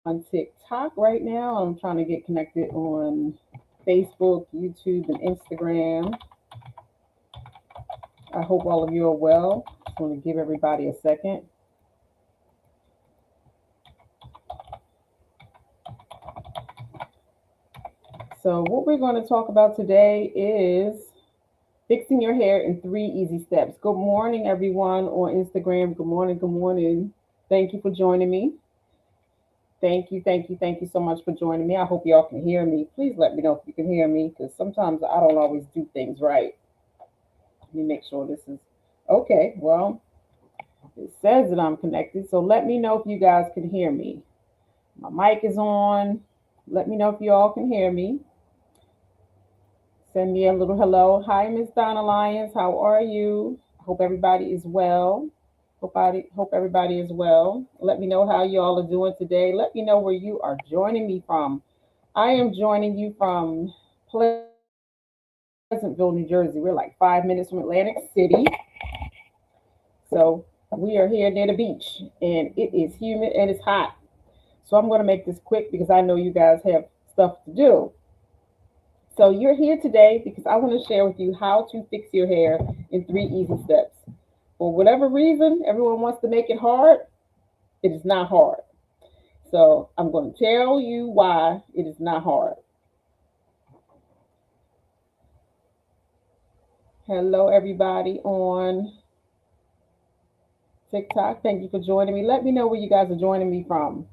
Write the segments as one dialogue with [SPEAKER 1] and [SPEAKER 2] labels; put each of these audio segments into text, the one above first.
[SPEAKER 1] on TikTok right now. I'm trying to get connected on Facebook, YouTube, and Instagram. I hope all of you are well. Just want to give everybody a second. So, what we're going to talk about today is fixing your hair in 3 easy steps. Good morning, everyone on Instagram. Good morning. Good morning. Thank you for joining me. Thank you so much for joining me. I hope y'all can hear me. Please let me know if you can hear me because sometimes I don't always do things right. Let me make sure this is okay. Well, it says that I'm connected, so let me know if you guys can hear me. My mic is on. Let me know if you all can hear me. Send me a little hello. Hi, Miss Donna Lyons. How are you? Hope everybody is well. Hope everybody is well. Let me know how you all are doing today. Let me know where you are joining me from. I am joining you from Pleasantville, New Jersey. We're like 5 minutes from Atlantic City. So we are here near the beach and it is humid and it's hot. So I'm going to make this quick because I know you guys have stuff to do. So you're here today because I want to share with you how to fix your hair in 3 easy steps. For whatever reason, everyone wants to make it hard. It is not hard. So I'm going to tell you why it is not hard. Hello, everybody on TikTok. Thank you for joining me. Let me know where you guys are joining me from.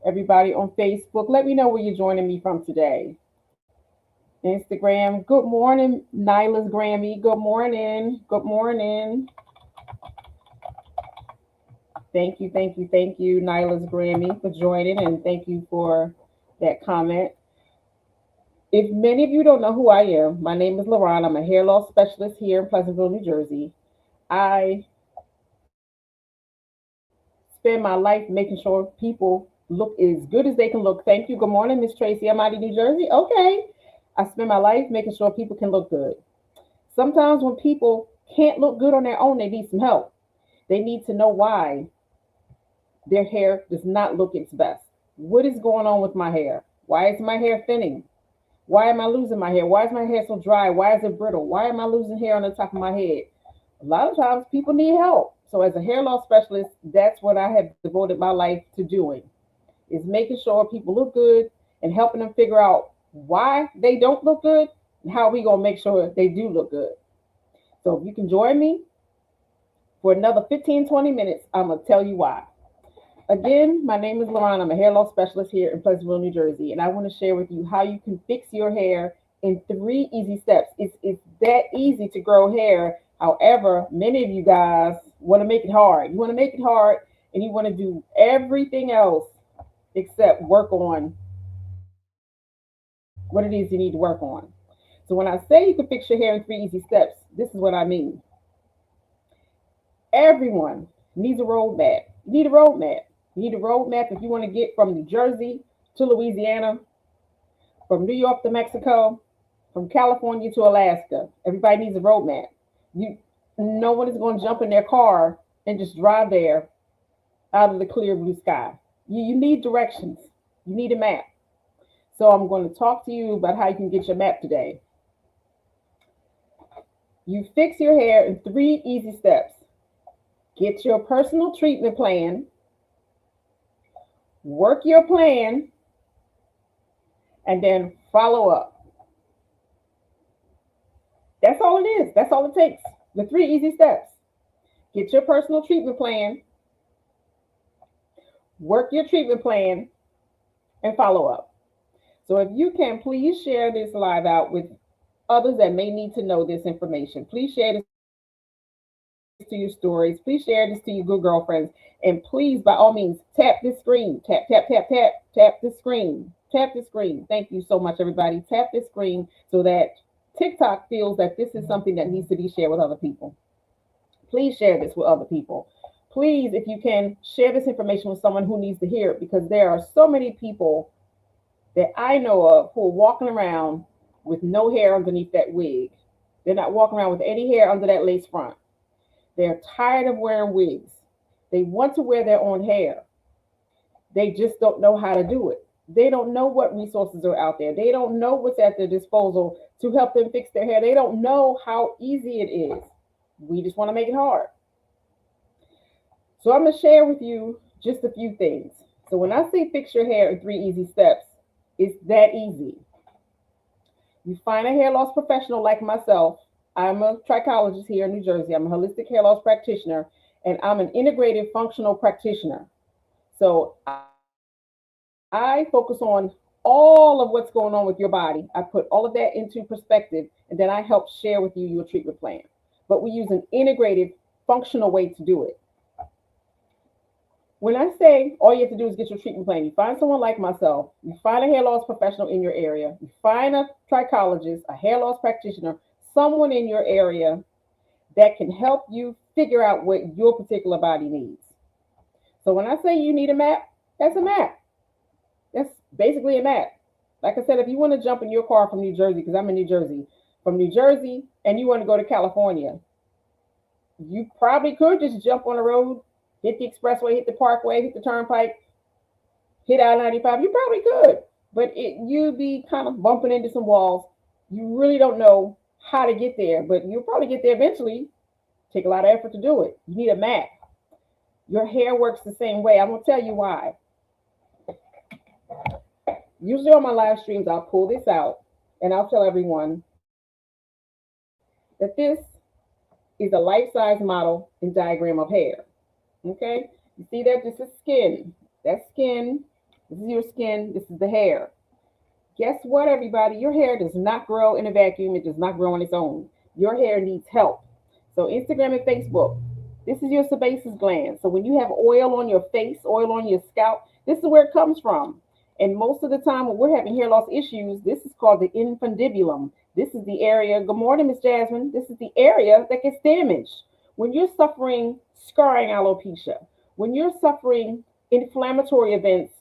[SPEAKER 1] Everybody on Facebook, let me know where you're joining me from today. Instagram, good morning, Nyla's Grammy. Good morning. Good morning. Thank you, Nyla's Grammy, for joining, and thank you for that comment. If many of you don't know who I am, my name is Lauren. I'm a hair loss specialist here in Pleasantville, New Jersey. I spend my life making sure people look as good as they can look. Thank you. Good morning, Miss Tracy. I'm out of New Jersey. Okay. I spend my life making sure people can look good. Sometimes when people can't look good on their own, they need some help. They need to know why their hair does not look its best. What is going on with my hair? Why is my hair thinning? Why am I losing my hair? Why is my hair so dry? Why is it brittle? Why am I losing hair on the top of my head? A lot of times people need help. So as a hair loss specialist, that's what I have devoted my life to doing is making sure people look good and helping them figure out why they don't look good and how we gonna make sure they do look good. So if you can join me for another 15, 20 minutes, I'm gonna tell you why. Again, my name is Lauren. I'm a hair loss specialist here in Pleasantville, New Jersey, and I want to share with you how you can fix your hair in 3 easy steps. It's that easy to grow hair. However, many of you guys want to make it hard. You want to make it hard, and you want to do everything else except work on what it is you need to work on. So when I say you can fix your hair in 3 easy steps, this is what I mean. Everyone needs a roadmap. You need a roadmap. You need a roadmap if you want to get from New Jersey to Louisiana, from New York to Mexico, from California to Alaska. Everybody needs a roadmap. You, no one is going to jump in their car and just drive there out of the clear blue sky. You need directions. You need a map. So I'm going to talk to you about how you can get your map today. You fix your hair in 3 easy steps. Get your personal treatment plan, work your plan, and then follow up. That's all it is. That's all it takes. The 3 easy steps. Get your personal treatment plan, work your treatment plan, and follow up. So if you can, please share this live out with others that may need to know this information. Please share this to your stories. Please share this to your good girlfriends. And please, by all means, tap this screen. Tap. Tap the screen. Tap the screen. Thank you so much, everybody. Tap this screen so that TikTok feels that this is something that needs to be shared with other people. Please share this with other people. Please, if you can, share this information with someone who needs to hear it because there are so many people that I know of who are walking around with no hair underneath that wig. They're not walking around with any hair under that lace front. They're tired of wearing wigs. They want to wear their own hair. They just don't know how to do it. They don't know what resources are out there. They don't know what's at their disposal to help them fix their hair. They don't know how easy it is. We just want to make it hard. So I'm going to share with you just a few things. So when I say fix your hair in 3 easy steps, it's that easy. You find a hair loss professional like myself. I'm a trichologist here in New Jersey. I'm a holistic hair loss practitioner, and I'm an integrative functional practitioner. So I focus on all of what's going on with your body. I put all of that into perspective, and then I help share with you your treatment plan. But we use an integrative functional way to do it. When I say all you have to do is get your treatment plan, you find someone like myself, you find a hair loss professional in your area, you find a trichologist, a hair loss practitioner, someone in your area that can help you figure out what your particular body needs. So when I say you need a map, that's a map. That's basically a map. Like I said, if you want to jump in your car from New Jersey, because I'm in New Jersey, from New Jersey, and you want to go to California, you probably could just jump on the road, hit the expressway, hit the parkway, hit the turnpike, hit I-95. You probably could, but you'd be kind of bumping into some walls. You really don't know how to get there, but you'll probably get there eventually. Take a lot of effort to do it. You need a map. Your hair works the same way. I'm going to tell you why. Usually on my live streams, I'll pull this out and I'll tell everyone that this is a life-size model and diagram of hair. Okay? You see that? This is skin. That's skin. This is your skin. This is the hair. Guess what, everybody? Your hair does not grow in a vacuum. It does not grow on its own. Your hair needs help. So Instagram and Facebook, this is your sebaceous gland. So when you have oil on your face, oil on your scalp, this is where it comes from. And most of the time when we're having hair loss issues, this is called the infundibulum. This is the area, good morning, Miss Jasmine. This is the area that gets damaged. When you're suffering scarring alopecia, when you're suffering inflammatory events,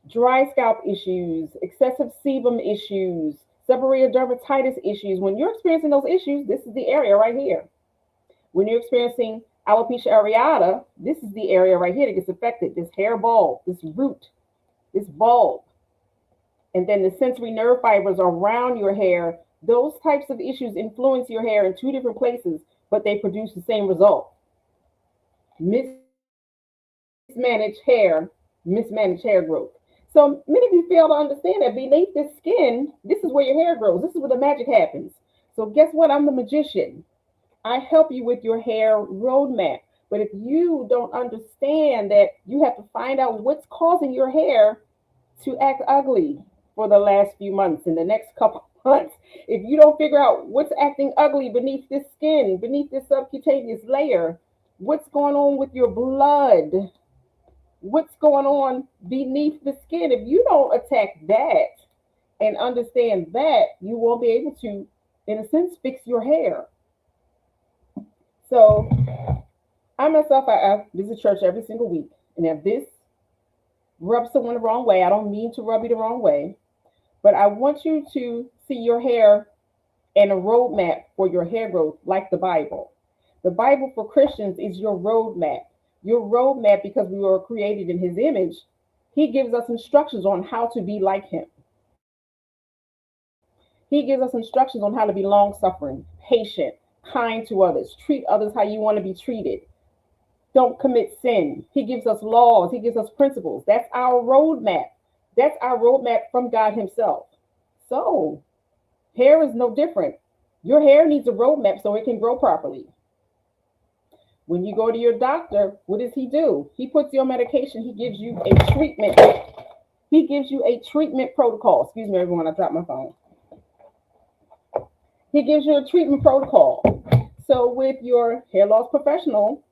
[SPEAKER 1] dry scalp issues, excessive sebum issues, seborrheic dermatitis issues, when you're experiencing those issues, this is the area right here. When you're experiencing alopecia areata, this is the area right here that gets affected, this hair bulb, this root, this bulb. And then the sensory nerve fibers around your hair, those types of issues influence your hair in 2 different places, but they produce the same result. Mismanaged hair, mismanaged hair growth. So many of you fail to understand that beneath the skin, this is where your hair grows. This is where the magic happens. So guess what? I'm the magician. I help you with your hair roadmap. But if you don't understand that you have to find out what's causing your hair to act ugly for the last few months, in the next couple of months, if you don't figure out what's acting ugly beneath this skin, beneath this subcutaneous layer, what's going on with your blood, what's going on beneath the skin, if you don't attack that and understand that, you won't be able to, in a sense, fix your hair. So I myself, I visit church every single week. And if this rubs someone the wrong way, I don't mean to rub you the wrong way, but I want you to see your hair and a roadmap for your hair growth like the Bible. The Bible for Christians is your roadmap. Your roadmap, because we were created in his image, he gives us instructions on how to be like him. He gives us instructions on how to be long-suffering, patient, kind to others, treat others how you want to be treated. Don't commit sin. He gives us laws. He gives us principles. That's our roadmap. That's our roadmap from God himself. So hair is no different. Your hair needs a roadmap so it can grow properly. When you go to your doctor, what does he do? He puts you on medication. He gives you a treatment. He gives you a treatment protocol. Excuse me, everyone, I dropped my phone. He gives you a treatment protocol. So with your hair loss professional,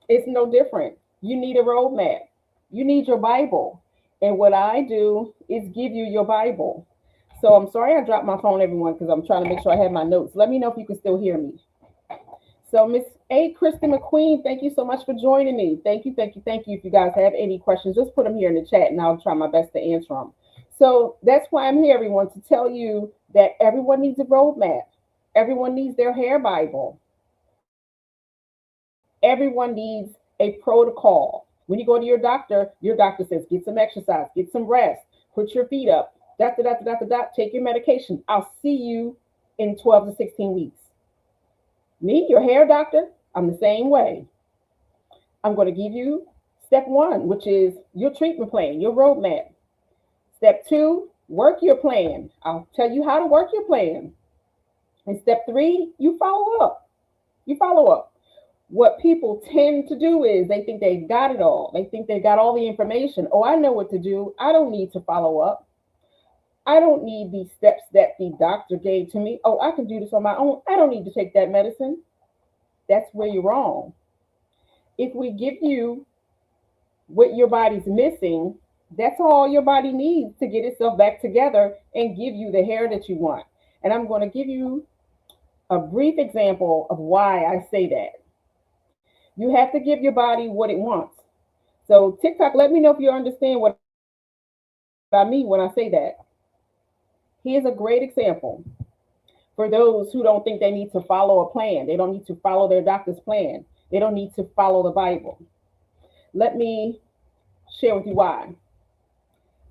[SPEAKER 1] it's no different. You need a roadmap. You need your Bible. And what I do is give you your Bible. So I'm sorry I dropped my phone, everyone, because I'm trying to make sure I have my notes. Let me know if you can still hear me. So Miss A. Kristen McQueen, thank you so much for joining me. Thank you, thank you, thank you. If you guys have any questions, just put them here in the chat and I'll try my best to answer them. So that's why I'm here, everyone, to tell you that everyone needs a roadmap. Everyone needs their hair Bible. Everyone needs a protocol. When you go to your doctor says, get some exercise, get some rest, put your feet up, take your medication. I'll see you in 12 to 16 weeks. Me, your hair doctor, I'm the same way. I'm going to give you step one, which is your treatment plan, your roadmap. Step two, work your plan. I'll tell you how to work your plan. And step three, you follow up. You follow up. What people tend to do is they think they've got it all. They think they've got all the information. Oh, I know what to do. I don't need to follow up. I don't need these steps that the doctor gave to me. Oh, I can do this on my own. I don't need to take that medicine. That's where you're wrong. If we give you what your body's missing, that's all your body needs to get itself back together and give you the hair that you want. And I'm going to give you a brief example of why I say that. You have to give your body what it wants. So TikTok, let me know if you understand what I mean when I say that. Here's a great example for those who don't think they need to follow a plan. They don't need to follow their doctor's plan. They don't need to follow the Bible. Let me share with you why.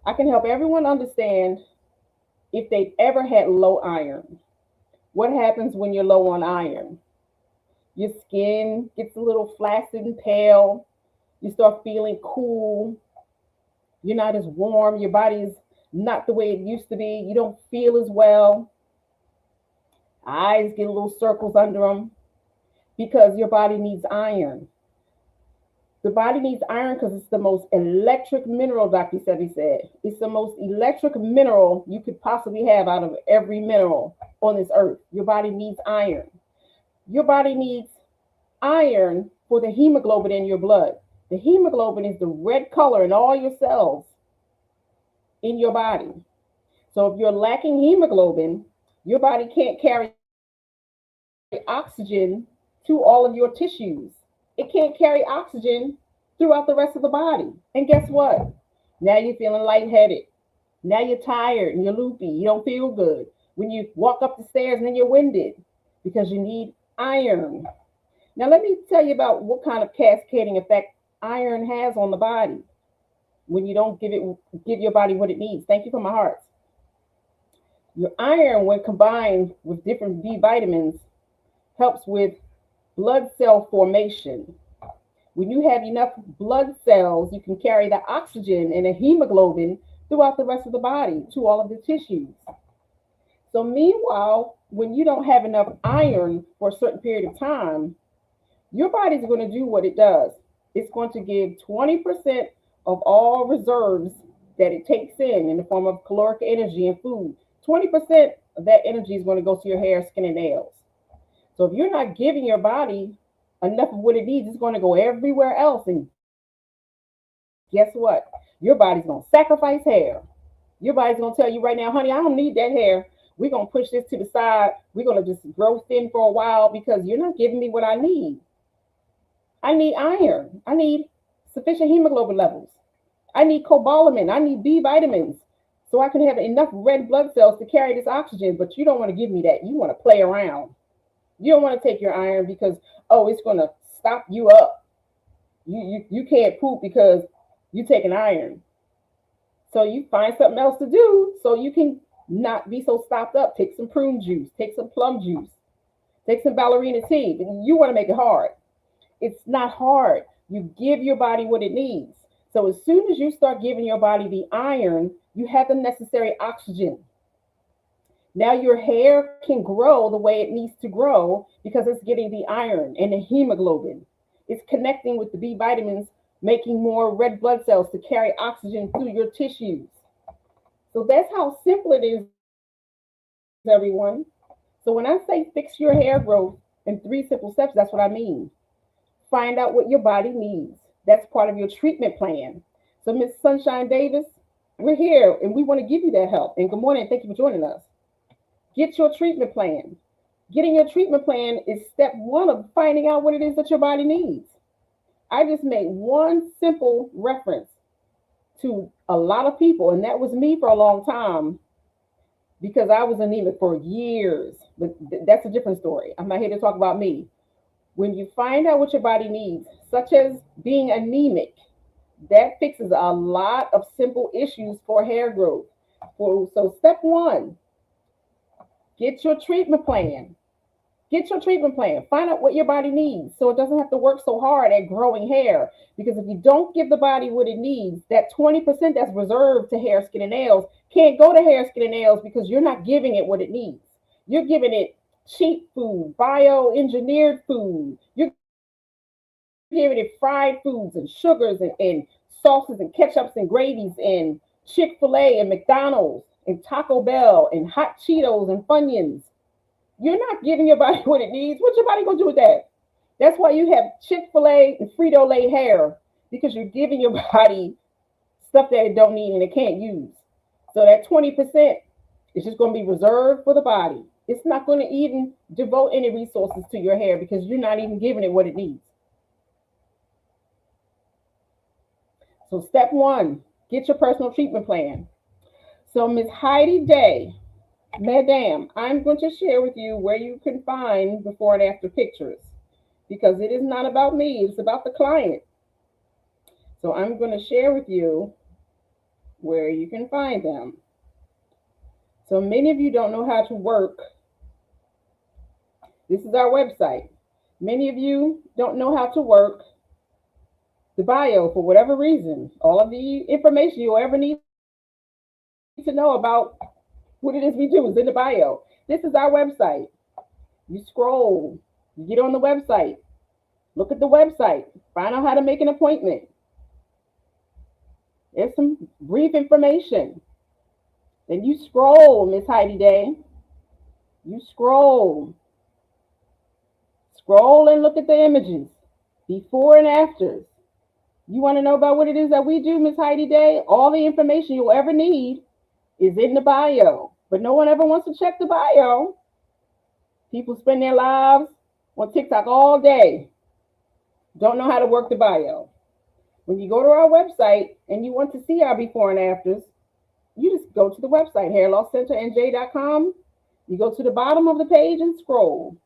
[SPEAKER 1] I can help everyone understand if they've ever had low iron. What happens when you're low on iron? Your skin gets a little flaccid and pale. You start feeling cool. You're not as warm. Your body is not the way it used to be. You don't feel as well. Eyes get little circles under them because your body needs iron. The body needs iron because it's the most electric mineral, Dr. Sebi said. It's the most electric mineral you could possibly have out of every mineral on this earth. Your body needs iron. Your body needs iron for the hemoglobin in your blood. The hemoglobin is the red color in all your cells in your body. So if you're lacking hemoglobin, your body can't carry oxygen to all of your tissues. It can't carry oxygen throughout the rest of the body. And guess what? Now you're feeling lightheaded. Now you're tired and you're loopy. You don't feel good. When you walk up the stairs and then you're winded because you need iron. Now let me tell you about what kind of cascading effect iron has on the body when you don't give your body what it needs. Thank you for my heart. Your iron, when combined with different B vitamins, helps with blood cell formation. When you have enough blood cells, you can carry the oxygen and the hemoglobin throughout the rest of the body to all of the tissues. So meanwhile, when you don't have enough iron for a certain period of time, your body's going to do what it does. It's going to give 20% of all reserves that it takes in the form of caloric energy and food. 20% of that energy is going to go to your hair, skin, and nails. So if you're not giving your body enough of what it needs, it's going to go everywhere else. And guess what? Your body's going to sacrifice hair. Your body's going to tell you right now, honey, I don't need that hair. We're going to push this to the side. We're going to just grow thin for a while because you're not giving me what I need. I need iron. I need sufficient hemoglobin levels. I need cobalamin. I need B vitamins so I can have enough red blood cells to carry this oxygen. But you don't want to give me that. You want to play around. You don't want to take your iron because, oh, it's going to stop you up. You can't poop because you take an iron. So you find something else to do so you can not be so stopped up. Take some prune juice. Take some plum juice. Take some ballerina tea. You want to make it hard. It's not hard. You give your body what it needs. So as soon as you start giving your body the iron, you have the necessary oxygen. Now your hair can grow the way it needs to grow because it's getting the iron and the hemoglobin. It's connecting with the B vitamins, making more red blood cells to carry oxygen through your tissues. So that's how simple it is, everyone. So when I say fix your hair growth in 3 simple steps, that's what I mean. Find out what your body needs. That's part of your treatment plan. So Miss Sunshine Davis, we're here and we want to give you that help. And good morning. Thank you for joining us. Get your treatment plan. Getting your treatment plan is step 1 of finding out what it is that your body needs. I just made one simple reference to a lot of people, and that was me for a long time because I was anemic for years. But that's a different story. I'm not here to talk about me. When you find out what your body needs, such as being anemic, That fixes a lot of simple issues for hair growth. So step one, get your treatment plan. Get your treatment plan. Find out what your body needs so it doesn't have to work so hard at growing hair. Because if you don't give the body what it needs, that 20% that's reserved to hair, skin, and nails can't go to hair, skin, and nails because you're not giving it what it needs. You're giving it cheap food, bioengineered food. You're giving it fried foods and sugars and sauces and ketchups and gravies and Chick-fil-A and McDonald's and Taco Bell and hot Cheetos and Funyuns. You're not giving your body what it needs. What's your body gonna do with that? That's why you have Chick-fil-A and Frito-Lay hair, because you're giving your body stuff that it don't need and it can't use. So that 20% is just gonna be reserved for the body. It's not gonna even devote any resources to your hair because you're not even giving it what it needs. So step one, get your personal treatment plan. So Ms. Heidi Day, Madam, I'm going to share with you where you can find before and after pictures because it is not about me, it's about the client. So I'm going to share with you where you can find them. So many of you don't know how to work. This is our website. Many of you don't know how to work the bio for whatever reason. All of the information you'll ever need to know about what it is we do is in the bio. This is our website. You scroll, you get on the website, look at the website, find out how to make an appointment. There's some brief information. Then you scroll, Miss Heidi Day. You scroll. Scroll and look at the images, before and afters. You want to know about what it is that we do, Miss Heidi Day? All the information you'll ever need is in the bio. But no one ever wants to check the bio. People spend their lives on TikTok all day. Don't know how to work the bio. When you go to our website and you want to see our before and afters, you just go to the website, hairlosscenternj.com. You go to the bottom of the page and scroll.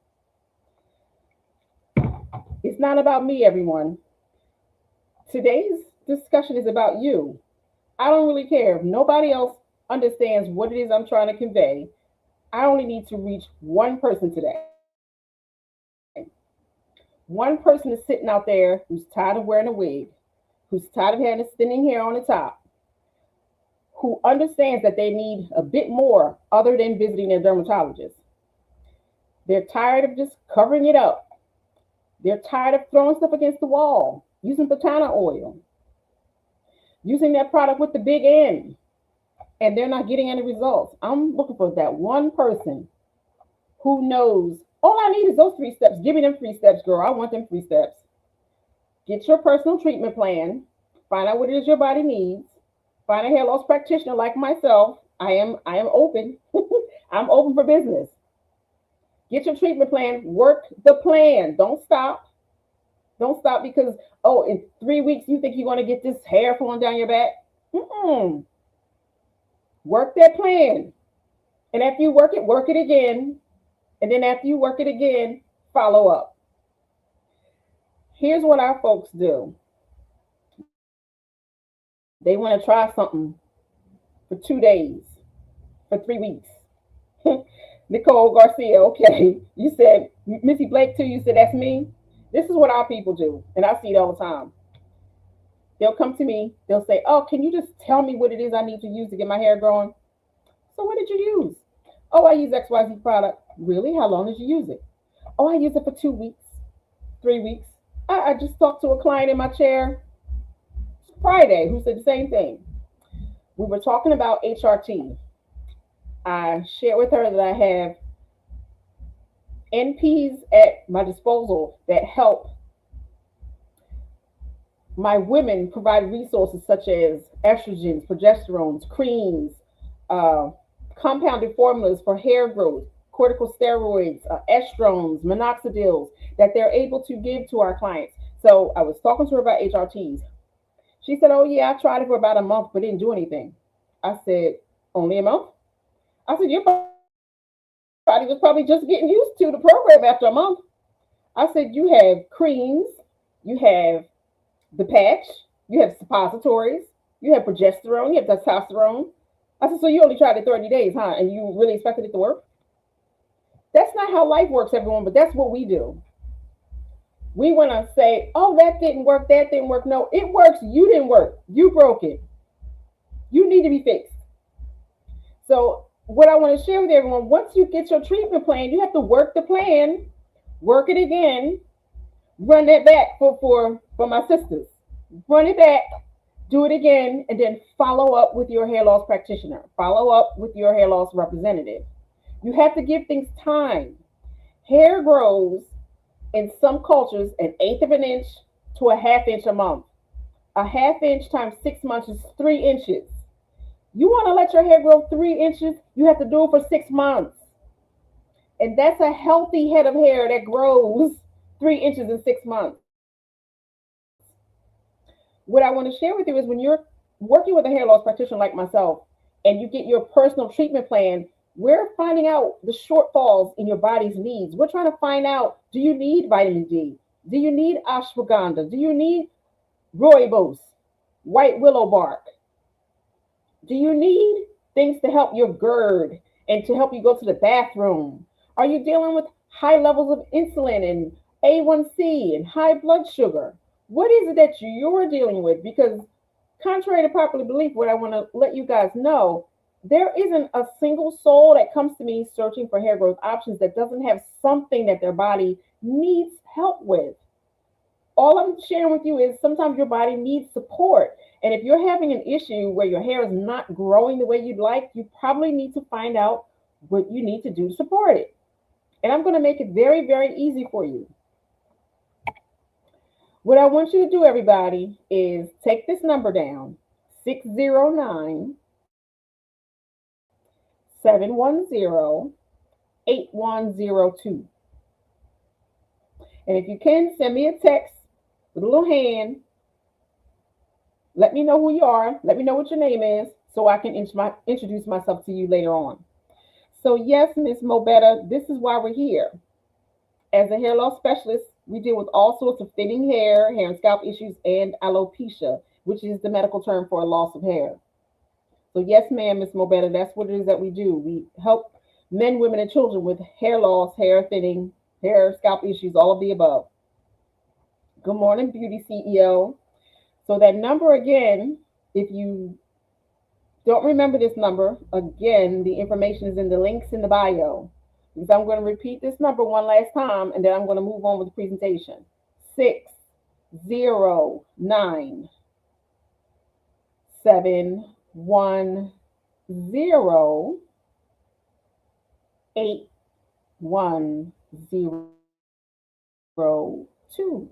[SPEAKER 1] It's not about me, everyone. Today's discussion is about you. I don't really care if nobody else understands what it is I'm trying to convey. I only need to reach one person today. One person is sitting out there who's tired of wearing a wig, who's tired of having the thinning hair on the top, who understands that they need a bit more other than visiting their dermatologist. They're tired of just covering it up. They're tired of throwing stuff against the wall, using Botana oil, using that product with the big N, and they're not getting any results. I'm looking for that one person who knows, all I need is those 3 steps. Give me them 3 steps, girl. I want them 3 steps. Get your personal treatment plan. Find out what it is your body needs. Find a hair loss practitioner like myself. I am open. I'm open for business. Get your treatment plan. Work the plan. Don't stop. Don't stop because, oh, in 3 weeks you think you're going to get this hair falling down your back. Work that plan. And after you work it again. And then after you work it again, follow up. Here's what our folks do. They want to try something for 2 days, for 3 weeks. Nicole Garcia, okay. You said, Missy Blake too, you said that's me. This is what our people do, and I see it all the time. They'll come to me, they'll say, oh, can you just tell me what it is I need to use to get my hair growing? So what did you use? Oh, I use XYZ product. Really? How long did you use it? Oh, I use it for 2 weeks, 3 weeks. I just talked to a client in my chair Friday who said the same thing. We were talking about HRT. I shared with her that I have NPs at my disposal that help my women provide resources such as estrogens, progesterones, creams, compounded formulas for hair growth, corticosteroids, estrogens, minoxidils that they're able to give to our clients. So I was talking to her about HRTs. She said, oh yeah, I tried it for about a month, but didn't do anything. I said, only a month? I said, your body was probably just getting used to the program after a month. I said, you have creams, you have the patch, You have suppositories. You have progesterone. You have testosterone. I said, so you only tried it 30 days, huh? And you really expected it to work? That's not how life works, everyone, but that's what we do. We want to say, oh, that didn't work. That didn't work. No, it works. You didn't work. You broke it. You need to be fixed. So, what I want to share with everyone, once you get your treatment plan, you have to work the plan, work it again, run that back for my sisters. Run it back, do it again, and then follow up with your hair loss practitioner. Follow up with your hair loss representative. You have to give things time. Hair grows in some cultures an eighth of an inch to a half inch a month. A half inch times 6 months is 3 inches. You want to let your hair grow 3 inches, you have to do it for 6 months. And that's a healthy head of hair that grows 3 inches in 6 months. What I want to share with you is when you're working with a hair loss practitioner like myself and you get your personal treatment plan, we're finding out the shortfalls in your body's needs. We're trying to find out, do you need vitamin D? Do you need ashwagandha? Do you need rooibos, white willow bark? Do you need things to help your GERD and to help you go to the bathroom? Are you dealing with high levels of insulin and A1C and high blood sugar? What is it that you're dealing with? Because contrary to popular belief, what I want to let you guys know, there isn't a single soul that comes to me searching for hair growth options that doesn't have something that their body needs help with. All I'm sharing with you is sometimes your body needs support. And if you're having an issue where your hair is not growing the way you'd like, you probably need to find out what you need to do to support it. And I'm going to make it very, very easy for you. What I want you to do, everybody, is take this number down, 609 710 8102. And if you can, send me a text with a little hand. Let me know who you are. Let me know what your name is so I can introduce myself to you later on. So yes, Miss Mobetta, this is why we're here. As a hair loss specialist, we deal with all sorts of thinning hair and scalp issues, and alopecia, which is the medical term for a loss of hair. So yes, ma'am, Miss Mobetta, that's what it is that we do. We help men, women, and children with hair loss, hair thinning, hair, scalp issues, all of the above. Good morning, Beauty CEO. So that number again, if you don't remember this number, again, the information is in the links in the bio. Because I'm going to repeat this number one last time, and then I'm going to move on with the presentation. 609 710 8102.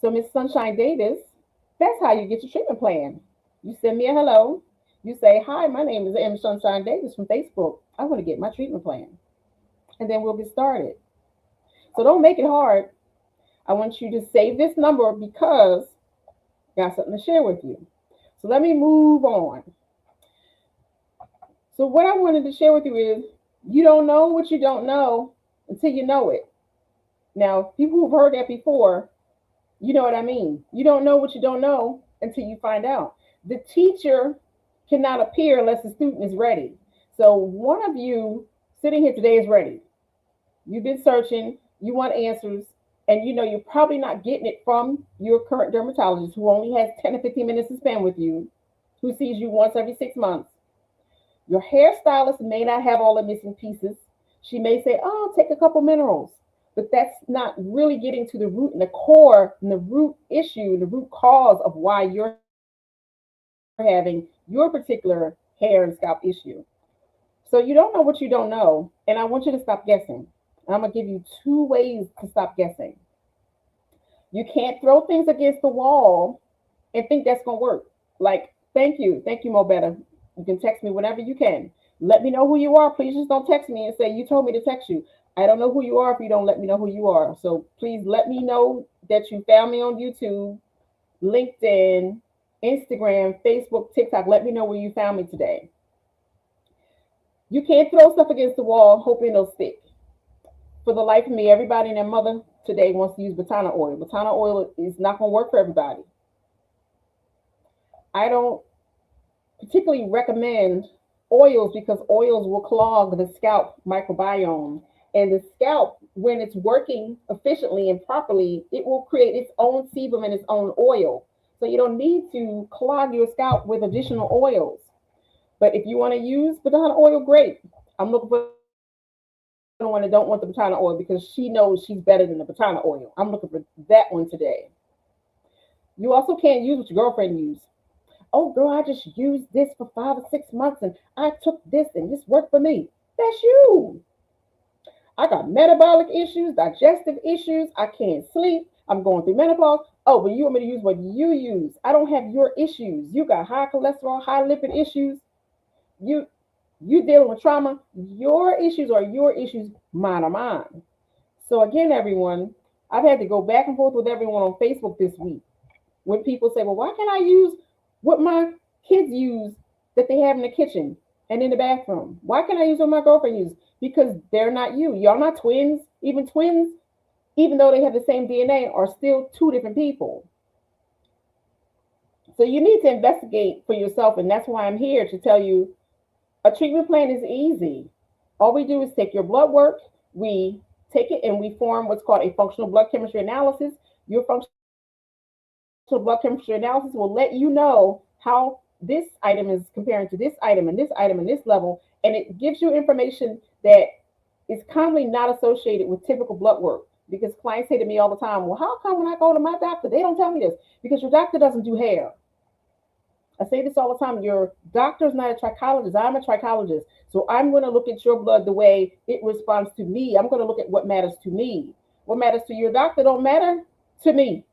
[SPEAKER 1] So Miss Sunshine Davis, that's how you get your treatment plan. You send me a hello. You say, hi, my name is M. Sunshine Davis from Facebook. I want to get my treatment plan. And then we'll get started. So don't make it hard. I want you to save this number because I got something to share with you. So let me move on. So what I wanted to share with you is you don't know what you don't know until you know it. Now, people who've heard that before, you know what I mean. You don't know what you don't know until you find out. The teacher cannot appear unless the student is ready. So one of you sitting here today is ready. You've been searching, you want answers, and you know you're probably not getting it from your current dermatologist who only has 10 to 15 minutes to spend with you, who sees you once every 6 months. Your hairstylist may not have all the missing pieces. She may say, oh, take a couple minerals. But that's not really getting to the root and the core and the root issue, the root cause of why you're having your particular hair and scalp issue. So you don't know what you don't know, and I want you to stop guessing. I'm going to give you 2 ways to stop guessing. You can't throw things against the wall and think that's going to work. Like, thank you, Mobetta. You can text me whenever you can. Let me know who you are. Please just don't text me and say, you told me to text you. I don't know who you are if you don't let me know who you are. So please let me know that you found me on YouTube, LinkedIn, Instagram, Facebook, TikTok. Let me know where you found me today. You can't throw stuff against the wall hoping it'll stick. For the life of me, everybody and their mother today wants to use Botana oil. Botana oil is not going to work for everybody. I don't particularly recommend oils because oils will clog the scalp microbiome. And the scalp, when it's working efficiently and properly, it will create its own sebum and its own oil. So you don't need to clog your scalp with additional oils. But if you want to use banana oil, great. I'm looking for the one that don't want the banana oil because she knows she's better than the banana oil. I'm looking for that one today. You also can't use what your girlfriend used. Oh, girl, I just used this for 5 or 6 months and I took this and this worked for me. That's you. I got metabolic issues, digestive issues. I can't sleep. I'm going through menopause. Oh, but you want me to use what you use? I don't have your issues. You got high cholesterol, high lipid issues. You you dealing with trauma. Your issues are your issues. Mine are mine. So again, everyone, I've had to go back and forth with everyone on Facebook this week when people say, "Well, why can't I use what my kids use that they have in the kitchen and in the bathroom? Why can't I use what my girlfriend uses?" Because they're not you. Y'all not twins. Even twins, even though they have the same DNA, are still two different people. So you need to investigate for yourself, and that's why I'm here to tell you a treatment plan is easy. All we do is take your blood work, we take it and we form what's called a functional blood chemistry analysis. Your functional blood chemistry analysis will let you know how this item is comparing to this item and this item and this level, and it gives you information that is commonly not associated with typical blood work. Because clients say to me all the time, "Well, how come when I go to my doctor, they don't tell me this?" Because your doctor doesn't do hair. I say this all the time. Your doctor's not a trichologist. I'm a trichologist. So I'm going to look at your blood the way it responds to me. I'm going to look at what matters to me. What matters to your doctor don't matter to me.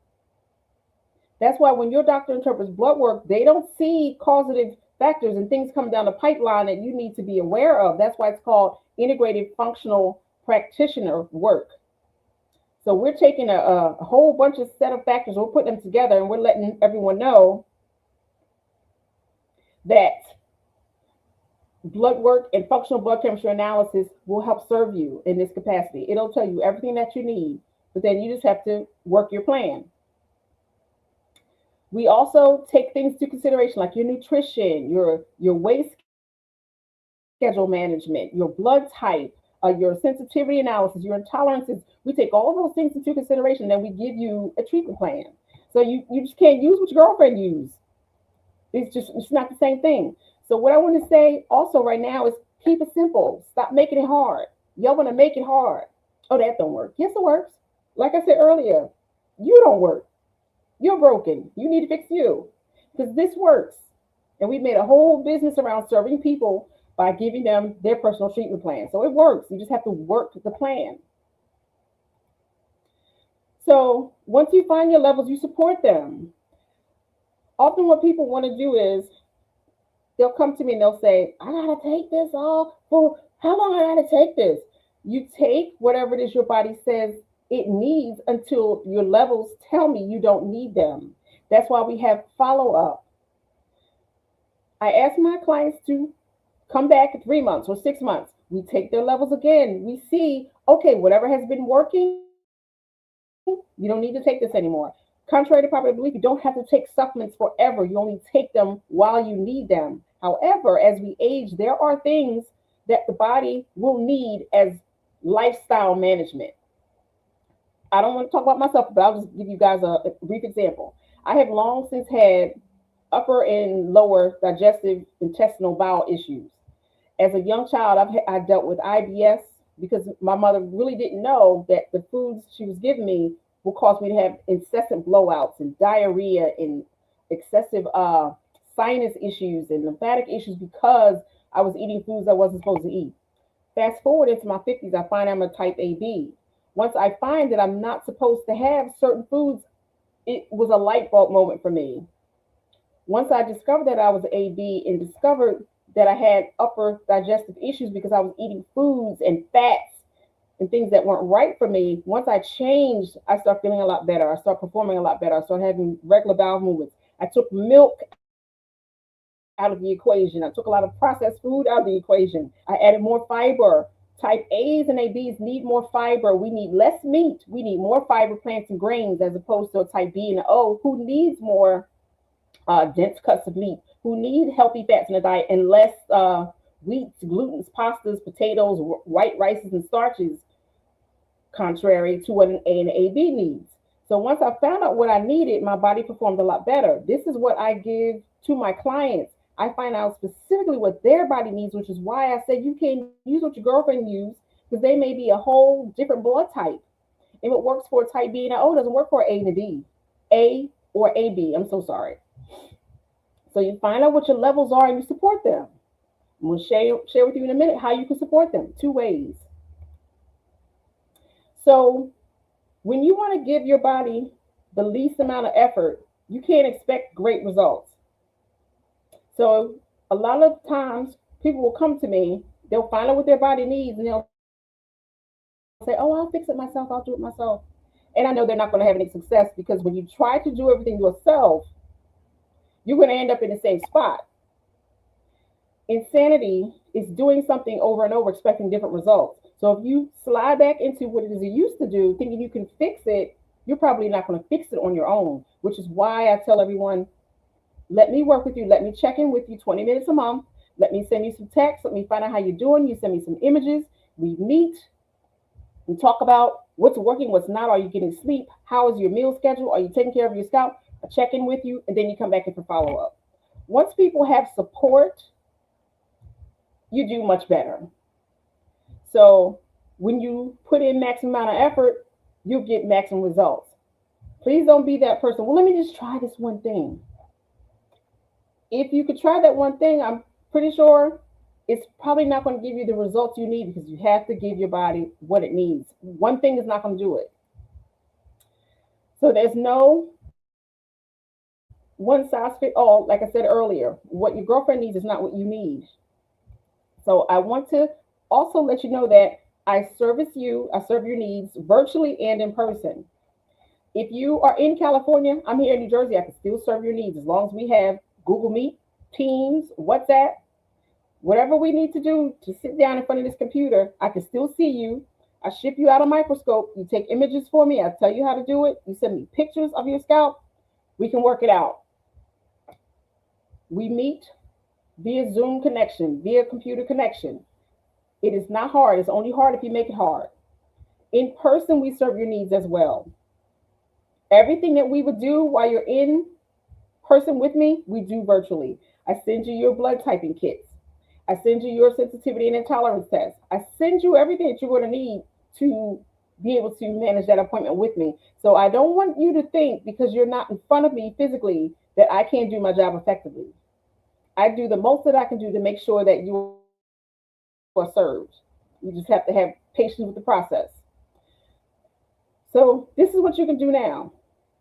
[SPEAKER 1] That's why when your doctor interprets blood work, they don't see causative factors and things come down the pipeline that you need to be aware of. That's why it's called integrated functional practitioner work. So we're taking a whole bunch of set of factors, we're putting them together, and we're letting everyone know that blood work and functional blood chemistry analysis will help serve you in this capacity. It'll tell you everything that you need, but then you just have to work your plan. We also take things into consideration like your nutrition, your weight schedule management, your blood type, your sensitivity analysis, your intolerances. We take all those things into consideration, then we give you a treatment plan. So you just can't use what your girlfriend used. It's not the same thing. So what I want to say also right now is keep it simple. Stop making it hard. Y'all want to make it hard. Oh, that don't work. Yes, it works. Like I said earlier, you don't work. You're broken. You need to fix you. Because this works. And we made a whole business around serving people by giving them their personal treatment plan. So it works. You just have to work the plan. So once you find your levels, you support them. Often what people want to do is they'll come to me and they'll say, "I gotta take this all for how long I gotta take this?" You take whatever it is your body says it needs until your levels tell me you don't need them. That's why we have follow up. I ask my clients to come back in 3 months or 6 months. We take their levels again. We see, okay, whatever has been working, you don't need to take this anymore. Contrary to popular belief, you don't have to take supplements forever. You only take them while you need them. However, as we age, there are things that the body will need as lifestyle management. I don't want to talk about myself, but I'll just give you guys a brief example. I have long since had upper and lower digestive intestinal bowel issues. As a young child, I dealt with IBS because my mother really didn't know that the foods she was giving me will cause me to have incessant blowouts and diarrhea and excessive sinus issues and lymphatic issues because I was eating foods I wasn't supposed to eat. Fast forward into my 50s, I find I'm a type AB. Once I find that I'm not supposed to have certain foods, it was a light bulb moment for me. Once I discovered that I was AB and discovered that I had upper digestive issues because I was eating foods and fats and things that weren't right for me, once I changed, I started feeling a lot better. I started performing a lot better. I started having regular bowel movements. I took milk out of the equation. I took a lot of processed food out of the equation. I added more fiber. Type A's and ABs need more fiber. We need less meat. We need more fiber, plants, and grains as opposed to a type B and an O who needs more dense cuts of meat, who need healthy fats in the diet and less wheats, glutens, pastas, potatoes, white rices, and starches, contrary to what an A and AB needs. So once I found out what I needed, my body performed a lot better. This is what I give to my clients. I find out specifically what their body needs, which is why I said you can't use what your girlfriend used because they may be a whole different blood type. And what works for a type B and an O doesn't work for A and a B, A or AB. I'm so sorry. So you find out what your levels are and you support them. I'm going to share with you in a minute how you can support them. Two ways. So when you want to give your body the least amount of effort, you can't expect great results. So a lot of times people will come to me, they'll find out what their body needs, and they'll say, "Oh, I'll fix it myself. I'll do it myself." And I know they're not going to have any success because when you try to do everything yourself, you're going to end up in the same spot. Insanity is doing something over and over expecting different results. So if you slide back into what it is you used to do, thinking you can fix it, you're probably not going to fix it on your own, which is why I tell everyone, let me work with you. Let me check in with you 20 minutes a month. Let me send you some text. Let me find out how you're doing. You send me some images. We meet and talk about what's working, what's not. Are you getting sleep? How is your meal schedule? Are you taking care of your scalp? I check in with you, and then you come back in for follow up. Once people have support, you do much better. So when you put in maximum amount of effort, you'll get maximum results. Please don't be that person. Well, let me just try this one thing. If you could try that one thing, I'm pretty sure it's probably not going to give you the results you need because you have to give your body what it needs. One thing is not going to do it. So there's no one size fit all. Like I said earlier, what your girlfriend needs is not what you need. So I want to also let you know that I service you, I serve your needs virtually and in person. If you are in California, I'm here in New Jersey, I can still serve your needs as long as we have Google Meet, Teams, WhatsApp, whatever we need to do to sit down in front of this computer, I can still see you. I ship you out a microscope. You take images for me. I tell you how to do it. You send me pictures of your scalp. We can work it out. We meet via Zoom connection, via computer connection. It is not hard. It's only hard if you make it hard. In person, we serve your needs as well. Everything that we would do while you're in person with me, we do virtually. I send you your blood typing kits. I send you your sensitivity and intolerance test. I send you everything that you're going to need to be able to manage that appointment with me. So I don't want you to think because you're not in front of me physically that I can't do my job effectively. I do the most that I can do to make sure that you are served. You just have to have patience with the process. So this is what you can do now.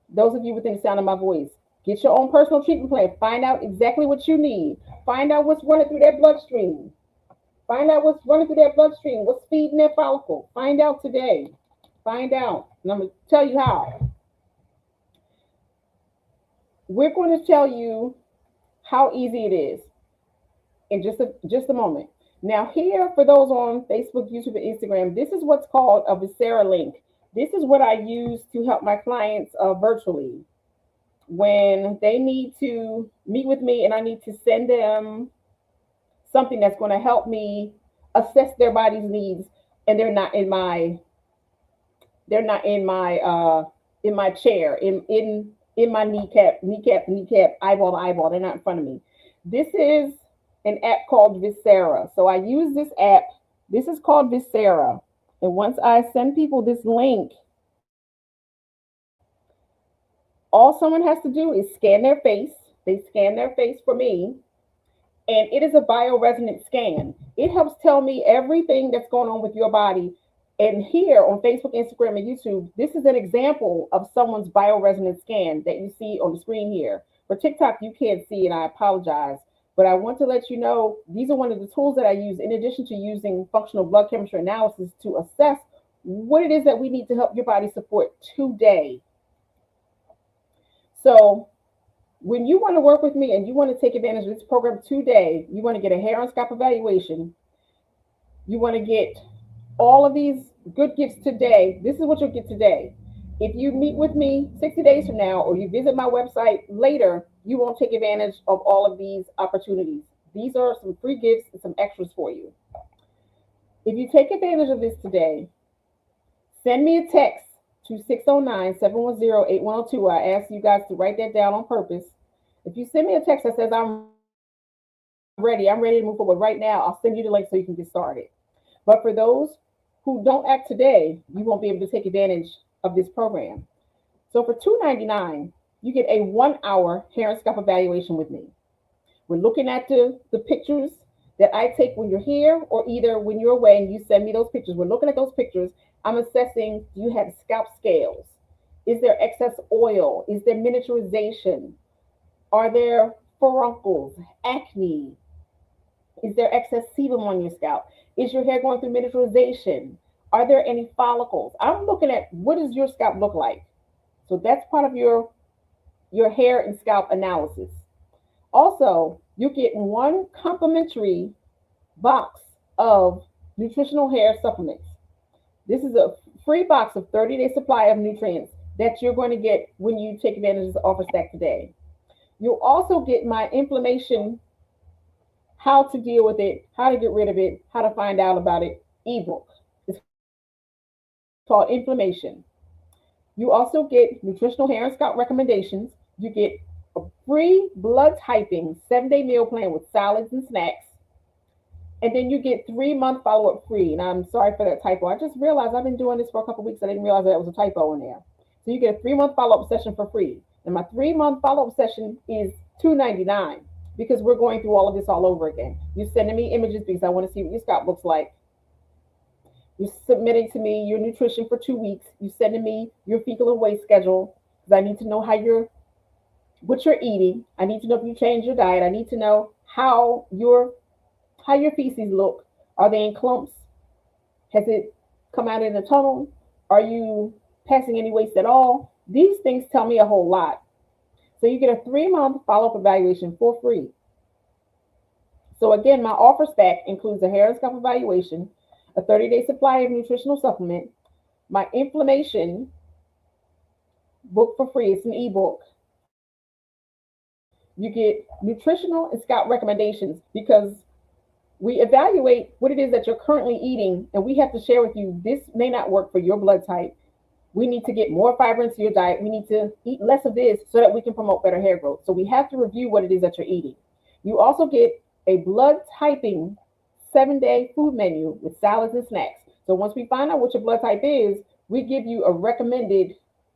[SPEAKER 1] Those of you within the sound of my voice, get your own personal treatment plan. Find out exactly what you need. Find out what's running through that bloodstream. Find out what's running through that bloodstream. What's feeding that follicle. Find out today. Find out. And I'm going to tell you how. We're going to tell you how easy it is in just a moment. Now, here for those on Facebook, YouTube, and Instagram, this is what's called a Viscera link. This is what I use to help my clients virtually when they need to meet with me and I need to send them something that's going to help me assess their body's needs and they're not in my chair in my kneecap, eyeball to eyeball. They're not in front of me. This is an app called Viscera. So I use this app. This is called Viscera. And once I send people this link, all someone has to do is scan their face. They scan their face for me, and it is a bioresonance scan. It helps tell me everything that's going on with your body. And here on Facebook, Instagram, and YouTube, this is an example of someone's bioresonance scan that you see on the screen here. For TikTok, you can't see, and I apologize. But I want to let you know these are one of the tools that I use in addition to using functional blood chemistry analysis to assess what it is that we need to help your body support today. So when you want to work with me and you want to take advantage of this program today, you want to get a hair and scalp evaluation, you want to get all of these good gifts today, this is what you'll get today. If you meet with me 60 days from now or you visit my website later, you won't take advantage of all of these opportunities. These are some free gifts and some extras for you. If you take advantage of this today, send me a text to 609-710-8102. I ask you guys to write that down on purpose. If you send me a text that says I'm ready to move forward right now, I'll send you the link so you can get started. But for those who don't act today, you won't be able to take advantage of this program. So for $2.99, you get a 1 hour hair and scalp evaluation with me. We're looking at the pictures that I take when you're here or either when you're away and you send me those pictures. We're looking at those pictures. I'm assessing, do you have scalp scales? Is there excess oil? Is there miniaturization? Are there furuncles, acne? Is there excess sebum on your scalp? Is your hair going through miniaturization? Are there any follicles? I'm looking at what does your scalp look like? So that's part of your hair and scalp analysis. Also, you get one complimentary box of nutritional hair supplements. This is a free box of 30-day supply of nutrients that you're going to get when you take advantage of the offer stack today. You'll also get my inflammation, how to deal with it, how to get rid of it, how to find out about it ebook. It's called Inflammation. You also get nutritional hair and scalp recommendations. You get a free blood typing 7-day meal plan with salads and snacks. And then you get 3-month follow up free. And I'm sorry for that typo. I just realized I've been doing this for a couple of weeks. I didn't realize that was a typo in there. So you get a 3-month follow up session for free. And my 3-month follow up session is $2.99 because we're going through all of this all over again. You're sending me images because I want to see what your scalp looks like. You're submitting to me your nutrition for 2 weeks. You're sending me your fecal and waste schedule because I need to know what you're eating. I need to know if you change your diet. I need to know how your feces look. Are they in clumps? Has it come out in a tunnel? Are you passing any waste at all? These things tell me a whole lot. So you get a 3-month follow-up evaluation for free. So again, my offer stack includes a hair and scalp evaluation, a 30-day supply of nutritional supplement, my inflammation book for free. It's an ebook. You get nutritional and scalp recommendations because we evaluate what it is that you're currently eating, and we have to share with you this may not work for your blood type. We need to get more fiber into your diet. We need to eat less of this so that we can promote better hair growth. So we have to review what it is that you're eating. You also get a blood typing 7-day food menu with salads and snacks. So once we find out what your blood type is, we give you a recommended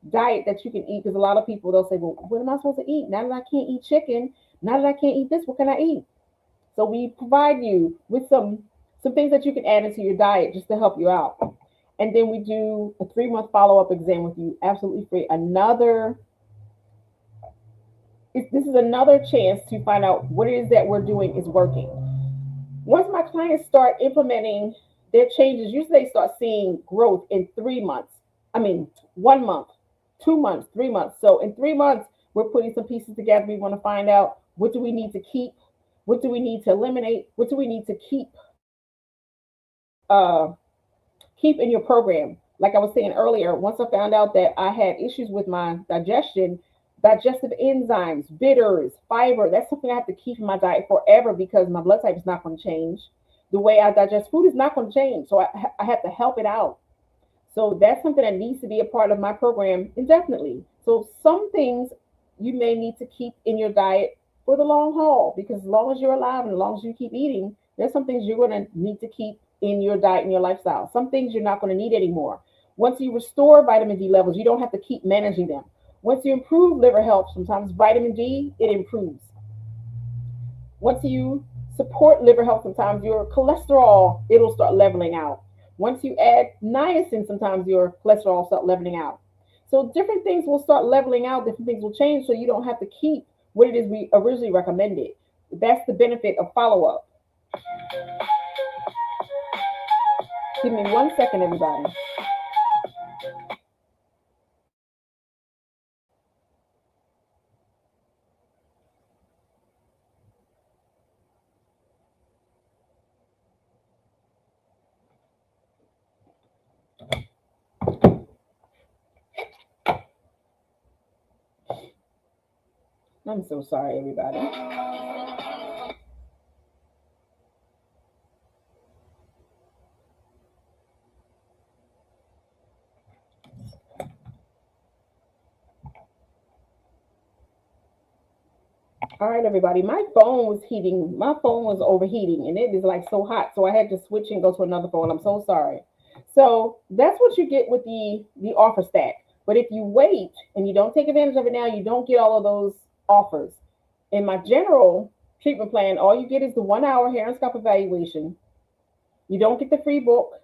[SPEAKER 1] diet that you can eat because a lot of people they'll say, well, what am I supposed to eat? Now that I can't eat chicken, now that I can't eat this, what can I eat? So we provide you with some things that you can add into your diet just to help you out. And then we do a 3-month follow-up exam with you, absolutely free. This is another chance to find out what it is that we're doing is working. Once my clients start implementing their changes, usually they start seeing growth in 3 months. I mean, 1 month, 2 months, 3 months. So in 3 months, we're putting some pieces together. We want to find out what do we need to keep, what do we need to eliminate, what do we need to uh, keep in your program. Like I was saying earlier, once I found out that I had issues with my digestion, digestive enzymes, bitters, fiber, that's something I have to keep in my diet forever because my blood type is not going to change. The way I digest food is not going to change. So I have to help it out. So that's something that needs to be a part of my program indefinitely. So some things you may need to keep in your diet for the long haul because as long as you're alive and as long as you keep eating, there's some things you're going to need to keep in your diet and your lifestyle. Some things you're not going to need anymore. Once you restore vitamin D levels, you don't have to keep managing them. Once you improve liver health, sometimes vitamin D, it improves. Once you support liver health, sometimes your cholesterol, it'll start leveling out. Once you add niacin, sometimes your cholesterol will start leveling out. So different things will start leveling out, different things will change, so you don't have to keep what it is we originally recommended. That's the benefit of follow-up. Give me 1 second, everybody. I'm so sorry, everybody. All right, everybody. My phone was heating. My phone was overheating, and it is like so hot. So I had to switch and go to another phone. I'm so sorry. So that's what you get with the offer stack. But if you wait and you don't take advantage of it now, you don't get all of those offers. In my general treatment plan, all you get is the 1 hour hair and scalp evaluation. You don't get the free book,